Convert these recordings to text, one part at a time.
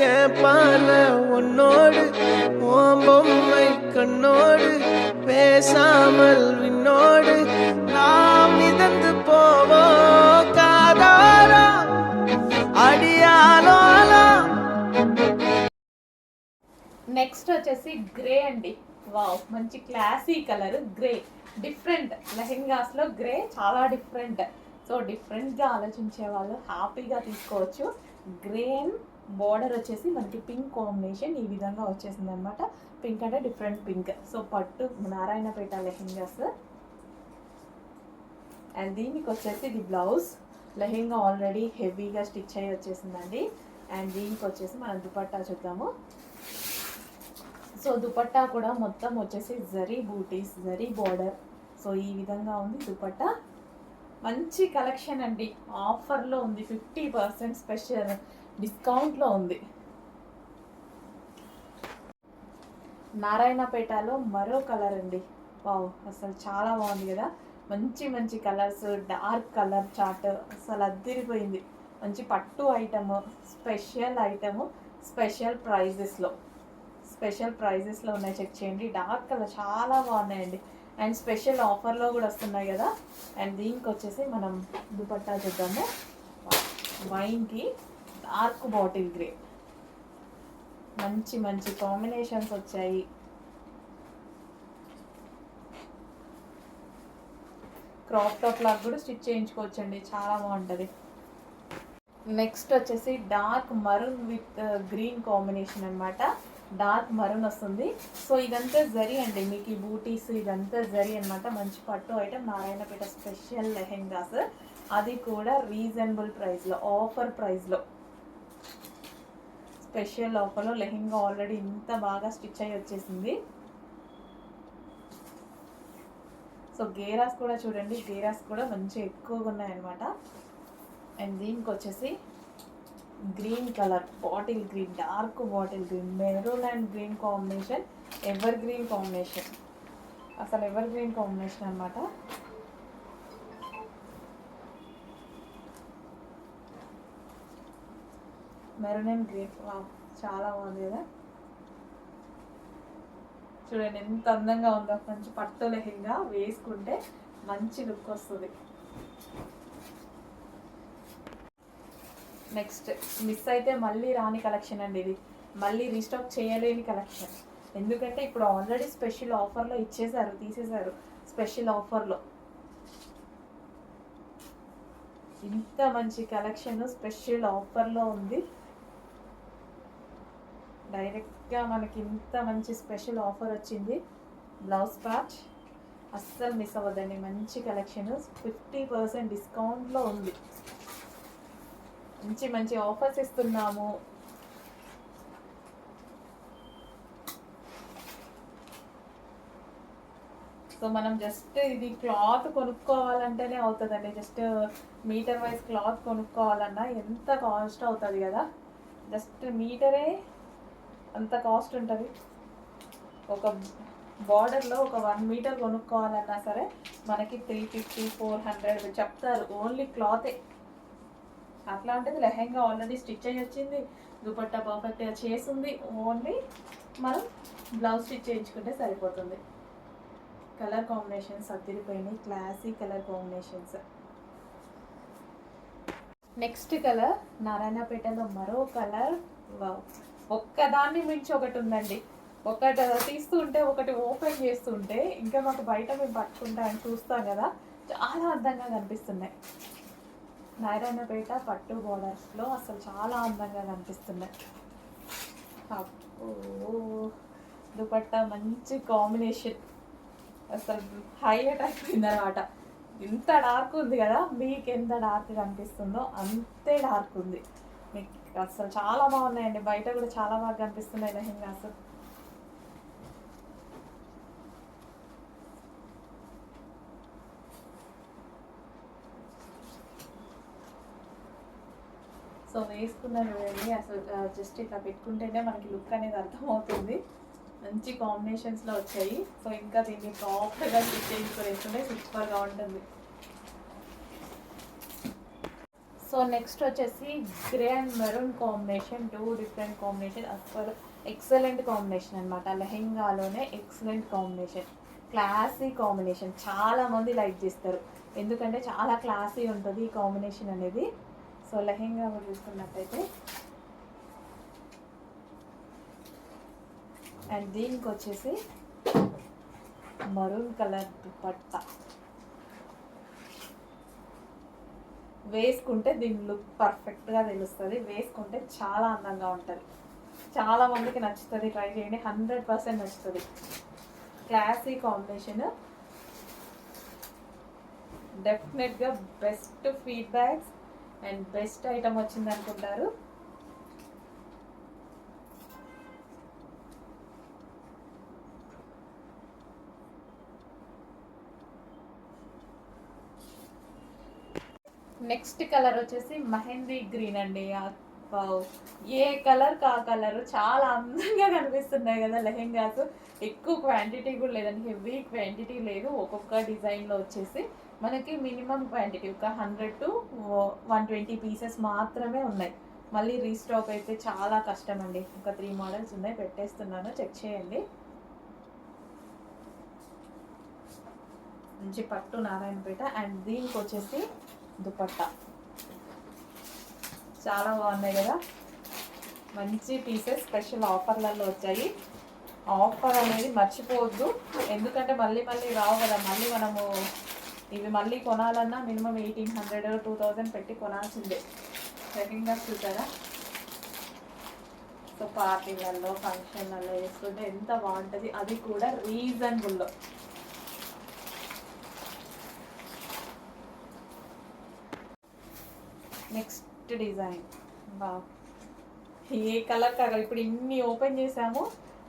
என் பார்வை உன்னோடு ஓம்பொம்மை கண்ணோடு பேசாமல் விண்ணோடு நாம் மிதந்து போவோம் காதாரா అడియాలోలా. నెక్స్ట్ వచ్చేసి గ్రే అండి. వావ్, మంచి క్లాసీ కలర్ గ్రే. డిఫరెంట్ లెహెంగాస్లో గ్రే చాలా డిఫరెంట్. సో డిఫరెంట్గా ఆలోచించే వాళ్ళు హ్యాపీగా తీసుకోవచ్చు. గ్రీన్ బార్డర్ వచ్చేసి మనకి పింక్ కాంబినేషన్ ఈ విధంగా వచ్చేసింది అనమాట. పింక్ అంటే డిఫరెంట్ పింక్. సో పట్టు నారాయణపేట లెహెంగాస్. అండ్ దీనికి వచ్చేసి ఇది బ్లౌజ్. లెహెంగా ఆల్రెడీ హెవీగా స్టిచ్ అయ్యి వచ్చేసిందండి. అండ్ దీనికి వచ్చేసి మనం దుపట్టా చూద్దాము. సో దుపట్టా కూడా మొత్తం వచ్చేసి జరీ బూటీస్, జరీ బార్డర్. సో ఈ విధంగా ఉంది దుపట్టా. మంచి కలెక్షన్ అండి. ఆఫర్లో ఉంది, 50% స్పెషల్ డిస్కౌంట్లో ఉంది. నారాయణపేటలో మరో కలర్ అండి. వావ్, అసలు చాలా బాగుంది కదా. మంచి మంచి కలర్స్, డార్క్ కలర్ చార్ట్ అసలు అద్దిరిపోయింది. మంచి పట్టు ఐటము, స్పెషల్ ఐటము, స్పెషల్ ప్రైజెస్లో ఉన్నాయి. చెక్ చేయండి. డార్క్ కలర్ చాలా బాగున్నాయండి. అండ్ స్పెషల్ ఆఫర్లో కూడా వస్తున్నాయి కదా. అండ్ దీనికి వచ్చేసి మనం దుపట్టా చూద్దాము. వైన్కి డార్క్ బాటిల్ గ్రే, మంచి మంచి కాంబినేషన్స్ వచ్చాయి. క్రాప్ టాప్ లాగా కూడా స్టిచ్ చేయించుకోవచ్చండి, చాలా బాగుంటుంది. నెక్స్ట్ వచ్చేసి dark maroon with green combination అనమాట. డార్క్ మరూన్ వస్తుంది. సో ఇదంతా జరీ అండి, మీకు ఈ బూటీస్ ఇదంతా జరీ అనమాట. మంచి పట్టు ఐటమ్, నారాయణపేట స్పెషల్ లెహెంగాస్. అది కూడా రీజనబుల్ ప్రైస్లో, ఆఫర్ ప్రైస్లో, స్పెషల్ ఆఫర్లో లెహెంగా ఆల్రెడీ ఇంత బాగా స్టిచ్ అయ్యి వచ్చేసింది. సో గేరాస్ కూడా చూడండి, గేరాస్ కూడా మంచి ఎక్కువగా ఉన్నాయన్నమాట. అండ్ దీనికి వచ్చేసి green colour, bottle green, dark bottle green, maroon and green combination, ever green combination. అసలు ఎవర్ గ్రీన్ కాంబినేషన్ అనమాట. మెరూన్ అండ్ గ్రీన్, చాలా బాగుంది కదా. చూడండి ఎంత అందంగా ఉందో. మంచి పట్టు లెహెంగా వేసుకుంటే మంచి లుక్ వస్తుంది. నెక్స్ట్ మిస్ అయితే మళ్ళీ రాని కలెక్షన్ అండి. ఇది మళ్ళీ రీస్టాక్ చేయలేని కలెక్షన్. ఎందుకంటే ఇప్పుడు ఆల్రెడీ స్పెషల్ ఆఫర్లో తీసేశారు స్పెషల్ ఆఫర్లో. ఇంత మంచి కలెక్షన్ స్పెషల్ ఆఫర్లో ఉంది. డైరెక్ట్గా మనకి ఇంత మంచి స్పెషల్ ఆఫర్ వచ్చింది. బ్లౌజ్ ప్యాచ్ అస్సలు మిస్ అవ్వదండి. మంచి కలెక్షన్ 50% డిస్కౌంట్లో ఉంది. మంచి మంచి ఆఫర్స్ ఇస్తున్నాము. సో మనం జస్ట్ ఇది క్లాత్ కొనుక్కోవాలంటేనే అవుతుందండి. జస్ట్ మీటర్ వైజ్ క్లాత్ కొనుక్కోవాలన్నా ఎంత కాస్ట్ అవుతుంది కదా. జస్ట్ మీటరే అంత కాస్ట్ ఉంటుంది. ఒక బార్డర్లో ఒక 1 మీటర్ కొనుక్కోవాలన్నా సరే మనకి 350, 400 చెప్తారు. ఓన్లీ క్లాతే. అట్లాంటిది లెహెంగా ఆల్రెడీ స్టిచ్ అయ్యి వచ్చింది, దుపట్టా పర్ఫెక్ట్గా చేసింది. ఓన్లీ మనం బ్లౌజ్ స్టిచ్ చేయించుకుంటే సరిపోతుంది. కలర్ కాంబినేషన్స్ అదిరిపోయినాయి, classy colour combinations. Next colour నారాయణపేటలో మరో కలర్. ఒక్కదాన్ని మించి ఒకటి ఉందండి. ఒకటి తీస్తుంటే ఒకటి ఓపెన్ చేస్తుంటే ఇంకా మాకు బయట మేము పట్టుకుంటా అని చూస్తాం కదా, చాలా అందంగా కనిపిస్తున్నాయి. నారాయణపేట పట్టు బోర్డర్స్లో అసలు చాలా అందంగా కనిపిస్తున్నాయి. దుపట్టా మంచి కాంబినేషన్, అసలు హైలైట్ అయిపోయింది అనమాట. ఇంత డార్క్ ఉంది కదా, మీకు ఎంత డార్క్ కనిపిస్తుందో అంతే డార్క్ ఉంది. మీకు అసలు చాలా బాగున్నాయండి. బయట కూడా చాలా బాగా కనిపిస్తున్నాయి లెహెంగాస్. సో వేసుకున్నారు చూడండి, అసలు జస్ట్ ఇట్లా పెట్టుకుంటేనే మనకి లుక్ అనేది అర్థమవుతుంది. మంచి కాంబినేషన్స్లో వచ్చాయి. సో ఇంకా దీన్ని ప్రాపర్గా స్టిచ్ చేయించుకొని వేసుకుంటే సూపర్గా ఉంటుంది. సో నెక్స్ట్ వచ్చేసి grey and maroon combination, 2 different combination, అసలు ఎక్సలెంట్ కాంబినేషన్ అనమాట. లెహెంగాలోనే ఎక్సలెంట్ కాంబినేషన్, క్లాసీ కాంబినేషన్. చాలా మంది లైక్ చేస్తారు ఎందుకంటే చాలా క్లాసీ ఉంటుంది ఈ కాంబినేషన్ అనేది. సో లెహెంగా కూడా చూసుకున్నట్టయితే, అండ్ దీనికి వచ్చేసి మరూన్ కలర్ దుపట్టా. వేసుకుంటే దీని లుక్ పర్ఫెక్ట్గా తెలుస్తుంది, వేసుకుంటే చాలా అందంగా ఉంటుంది. చాలా మందికి నచ్చుతుంది, ట్రై చేయండి, 100% నచ్చుతుంది. క్లాసీ కాంబినేషన్, డెఫినెట్గా best feedbacks and best item వచ్చింది అనుకుంటారు. నెక్స్ట్ కలర్ వచ్చేసి మెహందీ గ్రీన్ అండి. ఏ కలర్ కా కలర్ చాలా అందంగా కనిపిస్తున్నాయి కదా లెహెంగాస్. ఎక్కువ క్వాంటిటీ కూడా లేదండి, హెవీ క్వాంటిటీ లేదు. ఒక్కొక్క డిజైన్లో వచ్చేసి మనకి మినిమం క్వాంటిటీ ఒక 100 to 120 పీసెస్ మాత్రమే ఉన్నాయి. మళ్ళీ రీస్టాక్ అయితే చాలా కష్టం అండి. ఒక 3 మోడల్స్ ఉన్నాయి, పెట్టేస్తున్నాను, చెక్ చేయండి. మంచి పట్టు నారాయణపేట. అండ్ దీనికి వచ్చేసి దుపట్టా చాలా బాగున్నాయి కదా, మంచి పీసెస్. స్పెషల్ ఆఫర్లలో వచ్చాయి. ఆఫర్ అనేది మర్చిపోవద్దు, ఎందుకంటే మళ్ళీ మళ్ళీ రావు కదా. మళ్ళీ మనము ఇవి మళ్ళీ కొనాలన్నా మినిమం 1800 2000 పెట్టి కొనాల్సిందే. లెహెంగా చూసారా, సో పార్టీలలో ఫంక్షన్లలో వేసుకుంటే ఎంత బాగుంటుంది, అది కూడా రీజనబుల్లో. నెక్స్ట్ డిజైన్, బా ఏ కలర్ కాదు. ఇప్పుడు ఇన్ని ఓపెన్ చేసాము,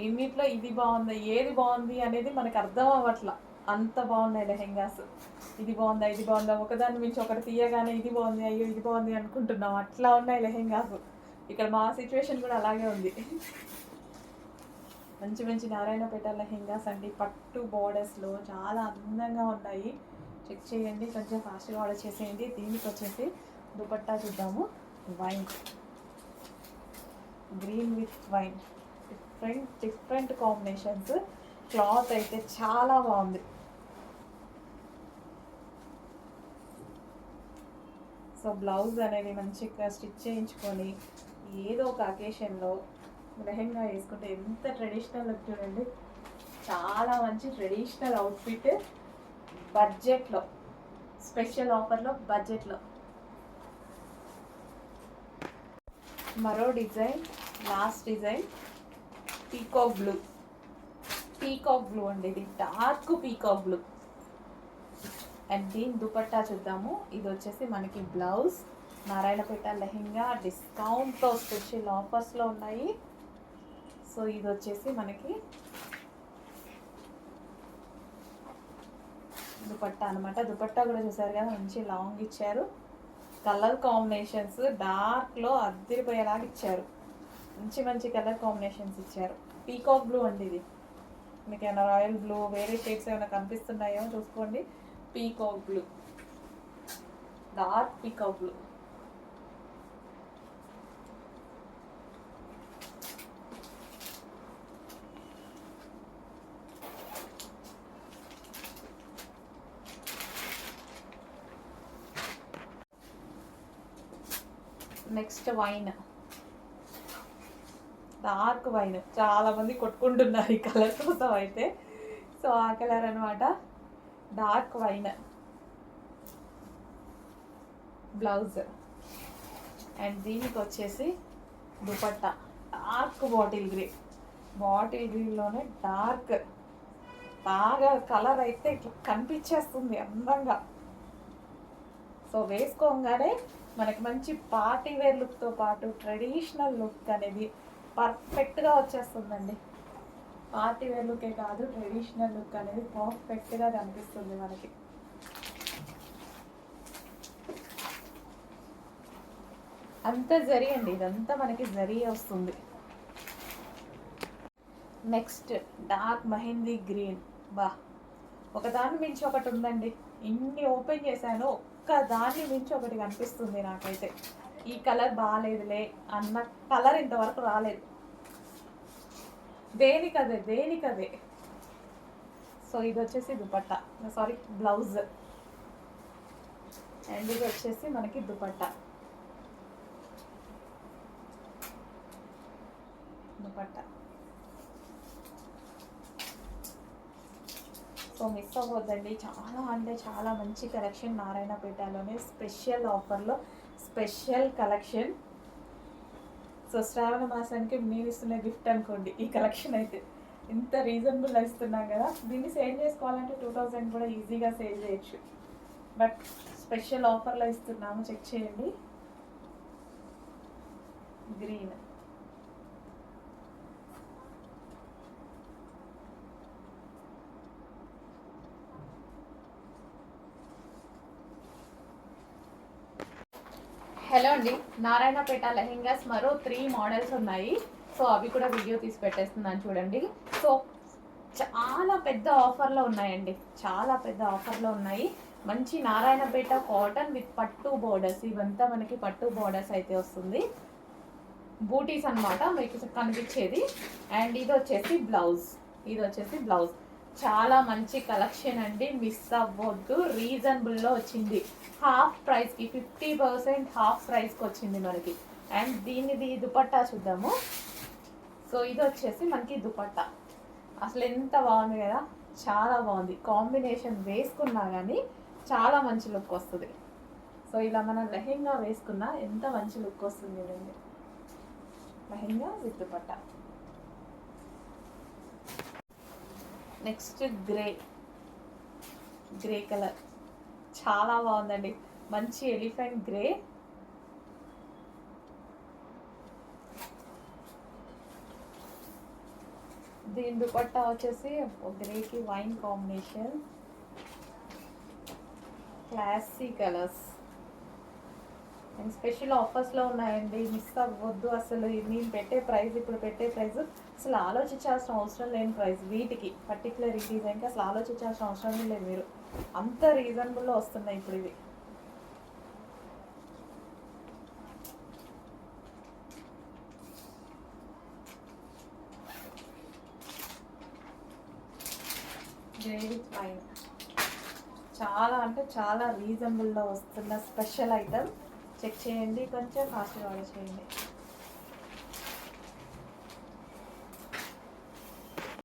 ఇన్నిట్లో ఇది బాగుంది, ఏది బాగుంది అనేది మనకు అర్థం అవ్వట్లా, అంత బాగున్నాయి లెహెంగాస్. ఇది బాగుందా, ఇది బాగుందా, ఒకదాని మించి ఒకటి తీయగానే ఇది బాగుంది, అయ్యో ఇది బాగుంది అనుకుంటున్నాం, అట్లా ఉన్నాయి లెహెంగాస్. ఇక్కడ మా సిచ్యువేషన్ కూడా అలాగే ఉంది. మంచి మంచి నారాయణపేట లెహెంగాస్ అండి, పట్టు బోర్డర్స్లో చాలా అందంగా ఉన్నాయి. చెక్ చేయండి, కొంచెం ఫాస్ట్గా ఆర్డర్ చేసేయండి. దీనికి వచ్చేసి దుపట్టా చూద్దాము. Wine, green with wine, different combinations. Cloth అయితే చాలా బాగుంది. సో బ్లౌజ్ అనేది మంచిగా స్టిచ్ చేయించుకొని ఏదో ఒక అకేషన్లో లెహెంగా వేసుకుంటే ఎంత ట్రెడిషనల్ లుక్ చూడండి. చాలా మంచి ట్రెడిషనల్ అవుట్ఫిట్, బడ్జెట్లో, స్పెషల్ ఆఫర్లో, బడ్జెట్లో. మరో design, last design, peacock blue. Peacock blue అండి, ఇది డార్క్ పీకాక్ బ్లూ. అండ్ దీని దుపట్టా చూద్దాము. ఇది వచ్చేసి మనకి బ్లౌజ్, నారాయణపేట లెహెంగా డిస్కౌంట్తో స్పెషల్ ఆఫర్స్లో ఉన్నాయి. సో ఇది వచ్చేసి మనకి దుపట్టా అనమాట. దుపట్టా కూడా చూసారు కదా, మంచి లాంగ్ ఇచ్చారు. కలర్ కాంబినేషన్స్ డార్క్లో అద్దరిపోయేలాగా ఇచ్చారు. మంచి మంచి కలర్ కాంబినేషన్స్ ఇచ్చారు. పీకాక్ బ్లూ అండి ఇది. మీకు ఏమైనా రాయల్ బ్లూ, వేరే షేడ్స్ ఏమైనా కనిపిస్తున్నాయో చూసుకోండి. Peacock blue, dark peacock blue. Next wine, dark wine. చాలా మంది కొట్టుకుంటున్నారు ఈ కలర్ కోసం అయితే. సో ఆ కలర్ అనమాట, డార్క్ వైన్. బ్లౌజ్ అండ్ దీనికి వచ్చేసి dupatta, dark bottle green. Bottle గ్రీన్లోనే డార్క్, బాగా కలర్ అయితే ఇట్లా కనిపించేస్తుంది అందంగా. సో వేసుకోగానే మనకి మంచి పార్టీ వేర్ లుక్తో పాటు ట్రెడిషనల్ లుక్ అనేది పర్ఫెక్ట్గా వచ్చేస్తుందండి. పార్టీ వేర్ లుకే కాదు, ట్రెడిషనల్ లుక్ అనేది పర్ఫెక్ట్గా కనిపిస్తుంది మనకి. అంతా జరీ అండి, ఇదంతా మనకి జరీ వస్తుంది. Next dark mehndi green. బా, ఒకదాని మించి ఒకటి ఉందండి. ఇన్ని ఓపెన్ చేశాను, ఒక్క దాన్ని మించి ఒకటి కనిపిస్తుంది నాకైతే. ఈ కలర్ బాగాలేదులే అన్న కలర్ ఇంతవరకు రాలేదు. దేనికదే. సో ఇది వచ్చేసి దుపట్టా, సారీ బ్లౌజ్, అండ్ ఇది వచ్చేసి మనకి దుపట్టా. సో మిస్ అవ్వద్దండి, చాలా అంటే చాలా మంచి కలెక్షన్ నారాయణపేటలోనే స్పెషల్ ఆఫర్లో స్పెషల్ కలెక్షన్. సో శ్రావణ మాసానికి నేను ఇస్తున్న గిఫ్ట్ అనుకోండి ఈ కలెక్షన్ అయితే. ఇంత రీజనబుల్ ఇస్తున్నాం కదా, దీన్ని సేల్ చేసుకోవాలంటే 2000 కూడా ఈజీగా సేల్ చేయొచ్చు, బట్ స్పెషల్ ఆఫర్లో ఇస్తున్నాము. చెక్ చేయండి. గ్రీన్, హలో అండి, నారాయణపేట లెహెంగాస్ మరో 3 మోడల్స్ ఉన్నాయి. సో అవి కూడా వీడియో తీసి పెట్టేస్తున్నాను చూడండి. సో చాలా పెద్ద ఆఫర్లో ఉన్నాయండి, చాలా పెద్ద ఆఫర్లో ఉన్నాయి. మంచి నారాయణపేట కాటన్ విత్ పట్టు బోర్డర్స్, ఇవంతా మనకి పట్టు బోర్డర్స్ అయితే వస్తుంది. బూటీస్ అన్నమాట మీకు కనిపించేది. అండ్ ఇది వచ్చేసి బ్లౌజ్. చాలా మంచి కలెక్షన్ అండి, మిస్ అవ్వద్దు. రీజనబుల్లో వచ్చింది, హాఫ్ ప్రైస్కి 50% హాఫ్ ప్రైస్కి వచ్చింది మనకి. అండ్ దీనిది దుపట్టా చూద్దాము. సో ఇది వచ్చేసి మనకి దుపట్టా. అసలు ఎంత బాగుంది కదా, చాలా బాగుంది. కాంబినేషన్ వేసుకున్నా కానీ చాలా మంచి లుక్ వస్తుంది. సో ఇలా మనం లెహెంగా వేసుకున్నా ఎంత మంచి లుక్ వస్తుంది చూడండి, lehenga with dupatta. Next grey colour చాలా బాగుందండి, మంచి ఎలిఫెంట్ గ్రే. దీని దుపట్టా వచ్చేసి గ్రేకి wine combination, classy colours. And special ఆఫర్స్లో ఉన్నాయండి, మిస్ అవ్వద్దు అసలు. నేను ఇప్పుడు పెట్టే ప్రైస్ అసలు ఆలోచించాల్సిన అవసరం లేని ప్రైస్. వీటికి పర్టికులర్ ఈ డిజైన్కి అసలు ఆలోచించాల్సిన అవసరం లేదు మీరు, అంత రీజనబుల్లో వస్తున్నాయి ఇప్పుడు ఇవి. గ్రే విత్ వైన్, చాలా అంటే చాలా రీజనబుల్లో వస్తున్న స్పెషల్ ఐటమ్. చెక్ చేయండి, కొంచెం ఫాస్ట్గా ఆర్డర్ చేయండి.